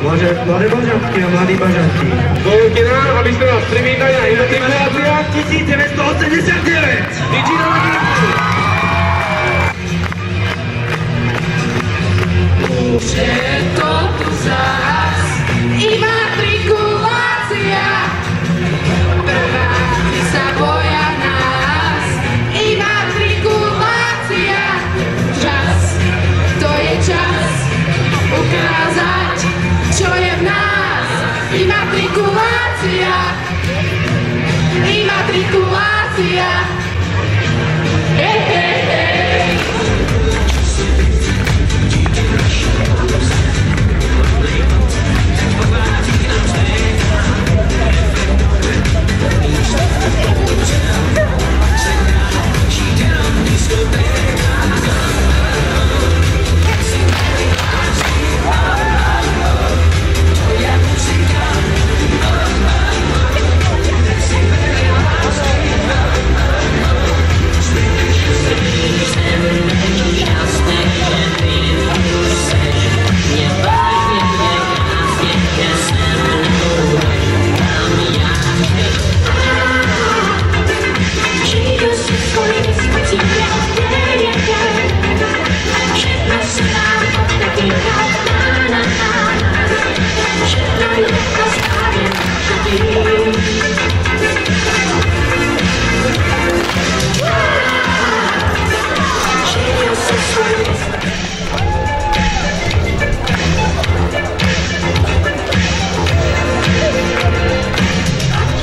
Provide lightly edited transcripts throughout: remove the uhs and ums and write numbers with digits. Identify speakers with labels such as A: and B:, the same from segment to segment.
A: Mladé bažantky a mladí bažantky.
B: Dovolte nám, aby sme vás privítali na jednotlivých reláciách
A: 1989.
B: Digitálne.
C: Už je to tu zás, imatrikulácia. Prváci sa boja nás, imatrikulácia. Čas, to je čas ukázať, čo je v nás. Imatrikulácia, imatrikulácia. Hej, hej, hej.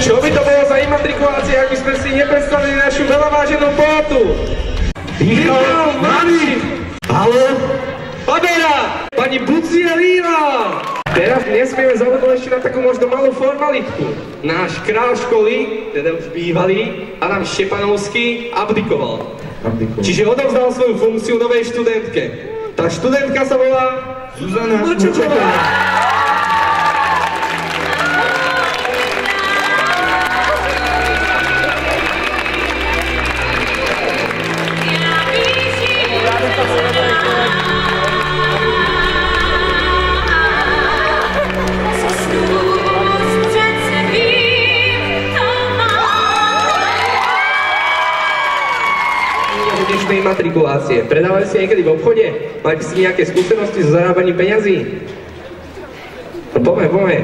B: Čo by to bolo za imatrikulácia, ak by sme si nepredstavili našu veľaváženú portu? Michal Marík!
A: Haló?
B: Pabera! Pani Bucielína! Teraz nesmieme zabudnúť ešte na takú možno malú formalitku. Náš král školy, teda už bývalý, Adam Štepanovský, abdikoval. Čiže odovzdal svoju funkciu novej študentke. Tá študentka sa volá
A: Zuzana Mučoková.
B: Matrikulácie. Predávali si niekedy v obchode? Máte si nejaké skúsenosti so zarábaním peňazí? No poďme.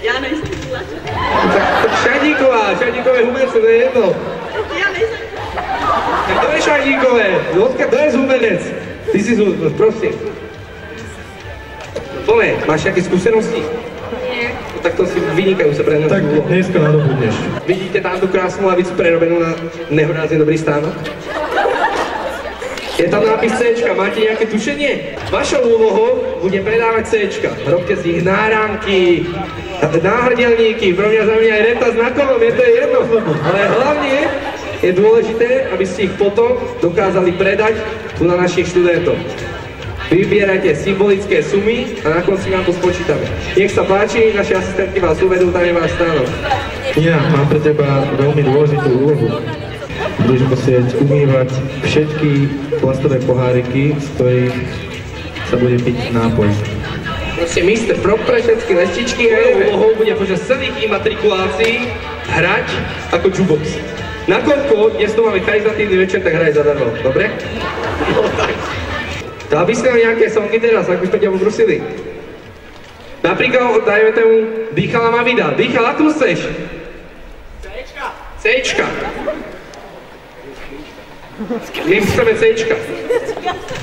D: Ja nejsem tlača.
B: Tak Šadíkové humence, to je jedno.
D: Ja nejsem.
B: Tak to je Šadíkové, to je humenec. Ty si humenec, prosím. Poďme, máš nejaké skúsenosti?
D: Nie.
B: No, tak to si vynikajú sa pre nás.
A: Tak dneska nadobudneš.
B: Vidíte tamto krásnu lavicu prerobenú na nehorázne dobrý stánok? Je tam nápis C-čka, máte nejaké tušenie? Vašou úlohou bude predávať C-čka. Robte z nich náramky, náhrdelníky, pro mňa za mňa aj renta s nakolom, je to jedno. Ale hlavne je dôležité, aby ste ich potom dokázali predať tu na našich študentov. Vybierajte symbolické sumy a na konci vám to spočítame. Nech sa páči, naši asistentky vás uvedú, tam je váš stánok.
A: Ja mám pre teba veľmi dôležitú úlohu. Budeš musieť umývať všetky plastové poháriky, z ktorých sa bude piť nápoj.
B: Proste Mr. Prop pre všetky lestičky a jeho úlohou bude počas celých imatrikulácií hrať ako jukebox. Nakoľko dnes tu máme charitatívny večer, tak hraj zadarmo, dobre? No tak. Dal by si nám nejaké songy teraz, ak by sme ťa poprosili. Napríklad, dajme tomu Dýchala ma vydá. Dýchala, tu chceš? Cčka. My chceme Cčka.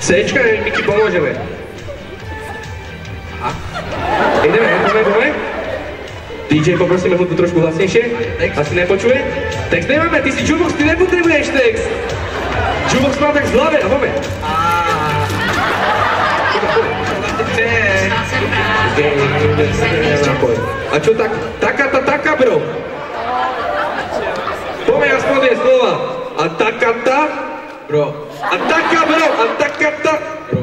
B: Cčka, my ti pomôžeme. Aha. Ideme. DJ, poprosíme hudbu trošku hlasnejšie. Asi nepočuje. Text nemáme, ty si jukebox, ty nepotrebuješ text. Jukebox má text v hlave, a poďme. A čo tak? Taká, bro. Poďme aspoň tie slova. A takata, bro. A taká, bro. A takata, bro.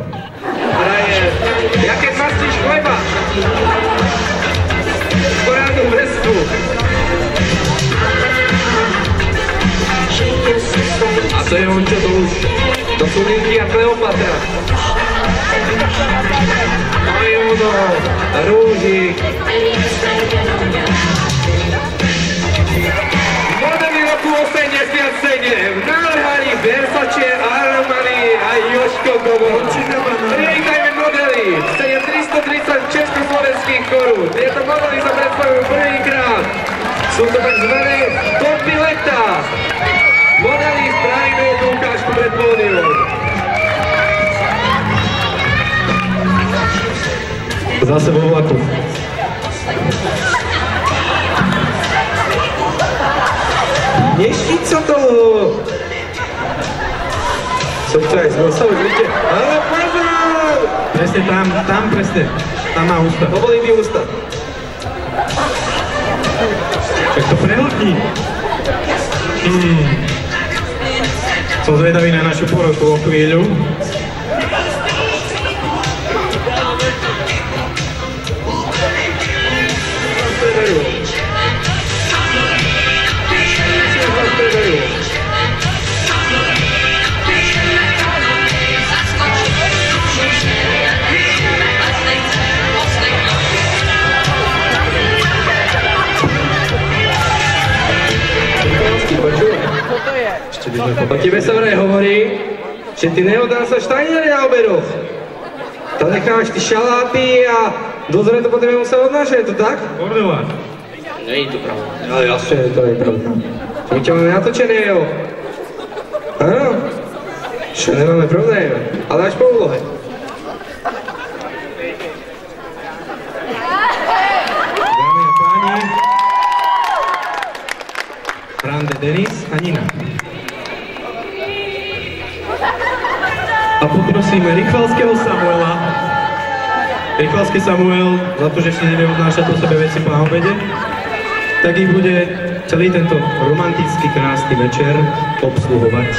B: Frajer. Jaké zmastríš chleba? Porádnu vrstvu. A to je on, čo to už? To sú Linky a Kleopatra. To je on, Dimov, Rúžik. Modely roku 87, nádherní Versace, Armani a Jožko Gomor. Privítajme modely, v cene 330 československých korún. Tieto modely sa predstavujú prvýkrát. Sú to takzvané topy leta. Modely, spravíme jednu ukážku pred pódium.
A: Zase vo vlaku.
B: Neštíť sa toho! Som čo aj z nosa, vidíte? Ale pozor!
A: Presne tam presne. Tam má ústa.
B: Povolí mi ústa.
A: Tak to prehltní. Som zvedavý na našu poroku o chvíľu.
B: O tebe sa vraj hovorí, že ty neodá sa štajneri na oberoch. To necháš ty šaláty a dozore to potom musel odnášať, je to tak?
A: Bordela.
B: Nie je to pravda. Ale jasne, to je pravda. My ťa máme natočené, jo. Áno. Čo nemáme problém, ale až po úlohe.
A: Dámy a páni, Rande Denis a Nina. A poprosíme Rychvalského Samuela. Rychvalský Samuel, za to, že si nevie odnášať po sebe veci po obede, tak ich bude celý tento romantický, krásny večer obsluhovať.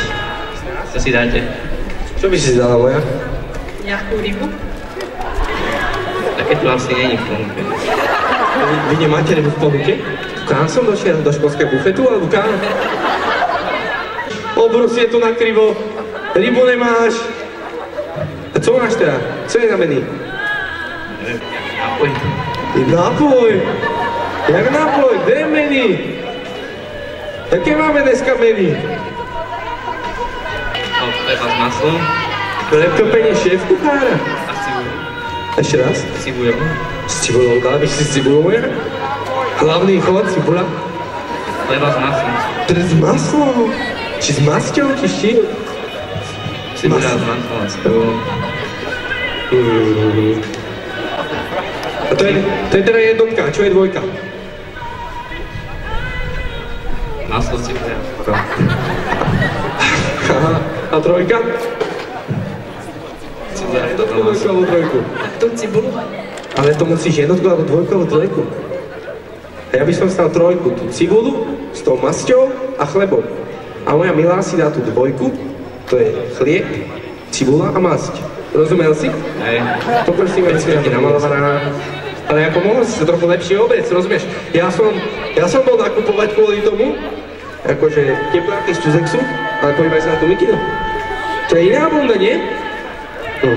B: Co si dáte? Čo by si dala moja?
D: Nejakú rybu?
B: Také tu asi není v ponuke. Vy nemáte rybu v ponuke? Kam som došiel? Do školského bufetu alebo kam? Obrus je tu nakrivo. Rybu nemáš. A co máš teda? Co je na menu?
C: Nápoj.
B: Nápoj? Jak nápoj? Kde je menu? Jaké máme dneska menu?
C: No, chleba s maslom.
B: Chleb to penie šéf kuchára.
C: A s cibulou.
B: Ešte raz?
C: S cibulou.
B: S cibulou, dala by si s cibulou ja? Hlavný chod, cibula.
C: Chleba s maslom.
B: S maslom? Či s masťou, či s čím?
C: Cibula s maslom a s cibulou.
B: A to je teda jednotka, a čo je dvojka?
C: Maslo, cibula.
B: Aha, a trojka?
C: Cibula,
B: Jednotku, dvojku alebo trojku?
C: tú cibulu.
B: Ale to musíš jednotku alebo dvojku alebo trojku. A ja by som stal trojku, tú cibulu s tou masťou a chlebom. A moja milá si dá tú dvojku, to je chlieb, cibula a masť. Rozumel si?
C: Hej.
B: Poprosím, aby si taký namalovaná. Ale ako mohol si sa trochu lepší obec, rozumieš? Ja som bol nakupovať kvôli tomu, akože tepláky z Čuzexu, ale podívaj sa na tú mikinu. To je iná bunda, nie? No,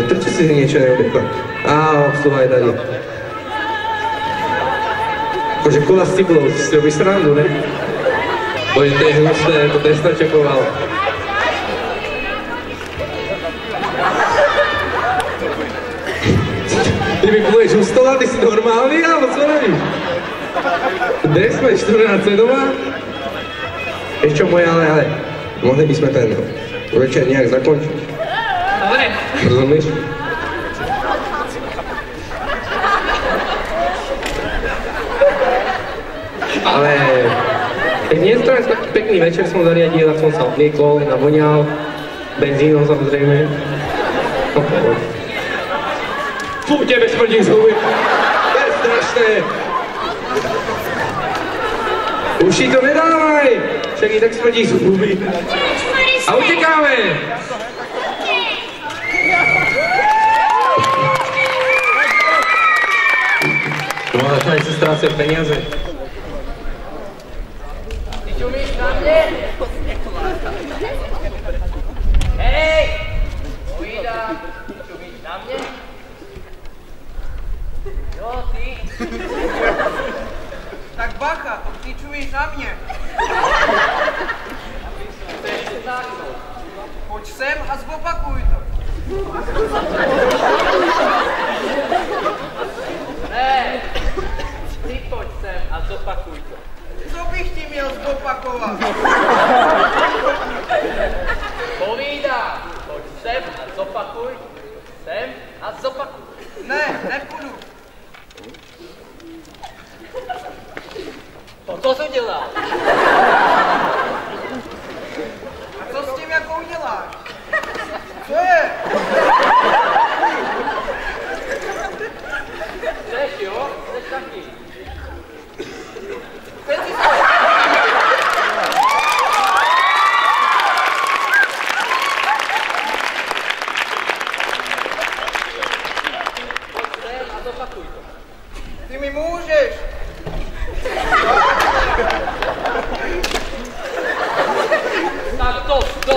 B: prečo si niečo neobekla? Á, obsluha je tady. Akože kola s cibulou, si robíš srandu, ne? Bože, to je hnusné, to Tesla čakoval. Ty mi budeš u stola, ty si normálny, alebo co robíš? Kde sme, 14 doma? Vieš čo, moja, ale mohli by sme ten večer nejak zakončiť.
D: Dobre.
B: Rozumieš? Ale keď dnes to je taký pekný večer som zariadil, a som sa obliekol, navoňal, benzínom samozrejme. Fú, tebe smrdí z huby. To je strašné. Uši to nedávaj, však i tak smrdí z huby. A utekáme. No ale tady se ztrácí peniaze.
E: Hej! Povídám, čumíš na mě? Jo, ty.
F: Tak bacha, to ty čuješ na mne. Poď sem a zopakuj to.
E: Ne, ty poď sem a zopakuj to.
F: Co bych ti měl zopakovat?
E: Povídám, poď sem a zopakuj. Sem a zopakuj.
F: Ne, nepůjdu.
E: No co jsi dělal?
F: A co s tím jako uděláš? Co je?
E: Chceš, jo? Chceš taky.
F: Teď si
E: Pojď sem a zopakuj to.
F: Ty mi můžeš.
E: Tak dost.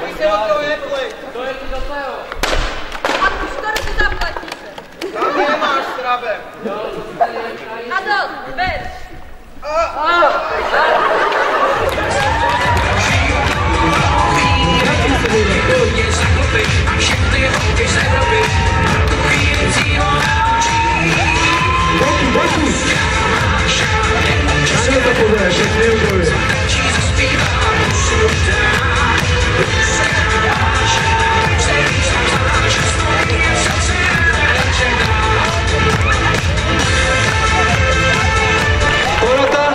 F: Už se do toho neplej.
E: To je ti do tvého.
D: A už skoro si zaplatíte.
F: Tam nemáš srabe.
D: Adolf, ber.
A: Na to pozeraj, keď neubojuje.
B: Porota,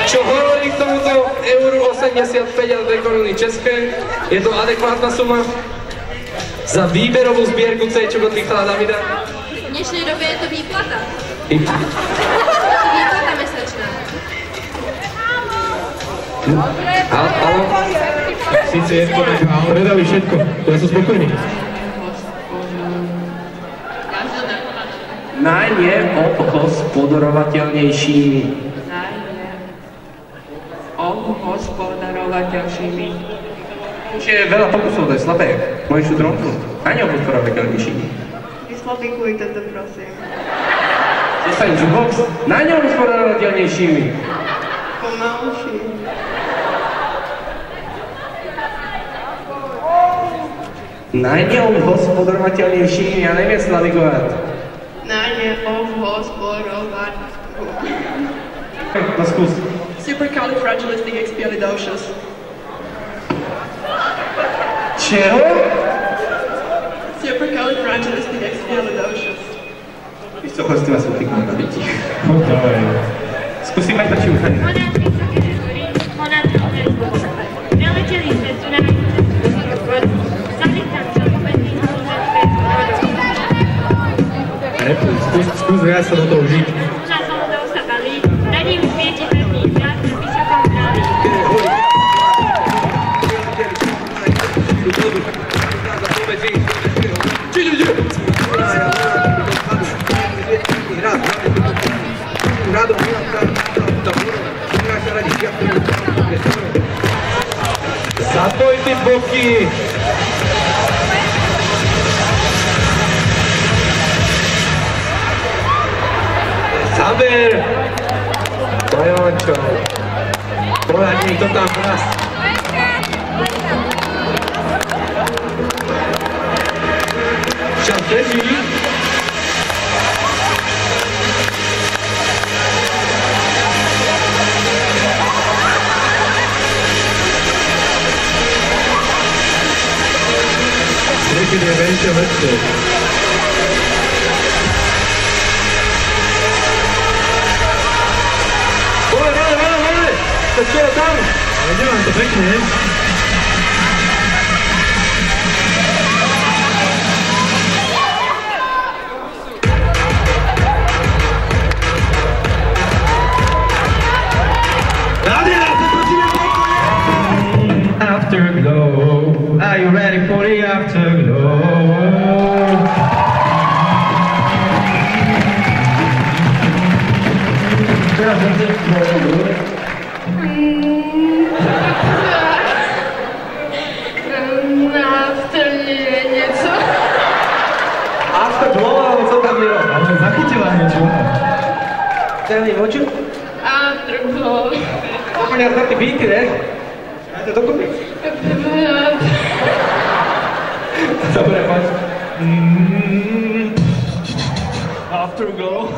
B: čo hovorí k tomuto euru 85 a 2 koruny české, je to adekvátna suma za výberovú zbierku C-čok od Michala Davida?
D: V dnešnej době je to výplata.
B: I-
D: Výplata mesačná.
B: Haló?
A: Sice je to tak, ale predali všetko. Ja som spokojný.
G: Najneobhospodarovateľnejšími.
H: Obhospodarovateľšími.
G: Už je veľa pokusov, to je slabé. Môžeš tu tromknúť. Najneobhospodarovateľnejšími.
H: Vyslovujte to, prosím.
G: Zostaň jukebox. Najneobhospodarovateľnejšími.
H: Pomalší.
G: Najneobhospodarovateľnejšími, ja neviem slavikovať.
H: Najneobhospodarovat.
G: No skús.
H: Supercalifragilisticexpialidocious.
G: Čeho?
H: Supercalifragilisticexpialidocious.
G: Víš co, chodź s tým aspoň pekne na bytí. Skúsime to čúchanie.
A: Skús viac sa do toho žiť.
B: Zapoj ty boky! Zaber! Majončo! Poradník to tam raz. Čas beží.
A: Niekedy je venšia vecko.
B: Vole! To skoro tam!
A: Ale nemám to pekne. Afterglow. Are you ready for the afterglow?
H: Na afternie něco.
B: Celý oču?
C: A drugo.
B: Poďme na ty beaty, ne? Daj to dokopy.
A: Dobre, poď. After go.